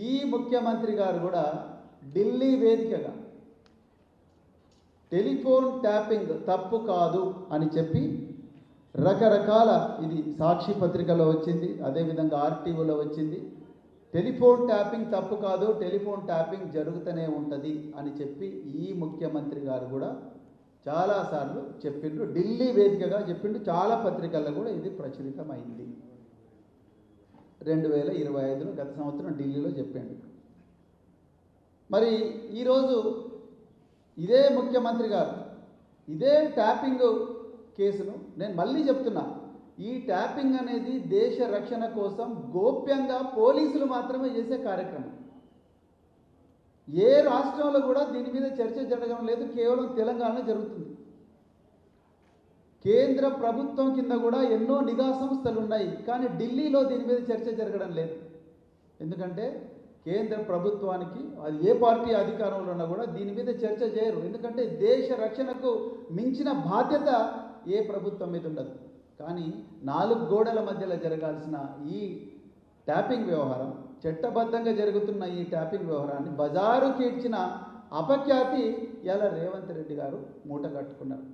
ఈ ముఖ్యమంత్రి గారు కూడా ఢిల్లీ వేదికగా టెలిఫోన్ ట్యాపింగ్ తప్పు కాదు అని చెప్పి రకరకాల, ఇది సాక్షి పత్రికలో వచ్చింది, అదేవిధంగా ఆర్టీఓలో వచ్చింది, టెలిఫోన్ ట్యాపింగ్ తప్పు కాదు, టెలిఫోన్ ట్యాపింగ్ జరుగుతూనే ఉంటుంది అని చెప్పి ఈ ముఖ్యమంత్రి గారు కూడా చాలాసార్లు చెప్పిండ్రు, ఢిల్లీ వేదికగా చెప్పిండు. చాలా పత్రికల్లో కూడా ఇది ప్రచురితమైంది. 2025లో గత సంవత్సరం ఢిల్లీలో చెప్పాడు. మరి ఈరోజు ఇదే ముఖ్యమంత్రి గారు ఇదే ట్యాపింగ్ కేసును, నేను మళ్ళీ చెప్తున్నా, ఈ ట్యాపింగ్ అనేది దేశ రక్షణ కోసం గోప్యంగా పోలీసులు మాత్రమే చేసే కార్యక్రమం. ఏ రాష్ట్రంలో కూడా దీని మీద చర్చ జరగడం లేదు, కేవలం తెలంగాణలో జరుగుతుంది. కేంద్ర ప్రభుత్వం కింద కూడా ఎన్నో నిఘా సంస్థలు ఉన్నాయి, కానీ ఢిల్లీలో దీని మీద చర్చ జరగడం లేదు. ఎందుకంటే కేంద్ర ప్రభుత్వానికి అది ఏ పార్టీ అధికారంలో ఉన్నా కూడా దీని మీద చర్చ చేయరు. ఎందుకంటే దేశ రక్షణకు మించిన బాధ్యత ఏ ప్రభుత్వం మీద ఉండదు. కానీ 4 గోడల మధ్యలో జరగాల్సిన ఈ ట్యాపింగ్ వ్యవహారం, చట్టబద్ధంగా జరుగుతున్న ఈ ట్యాపింగ్ వ్యవహారాన్ని బజారుకి ఇచ్చిన అపఖ్యాతి ఇలా రేవంత్ రెడ్డి గారు మూట కట్టుకున్నారు.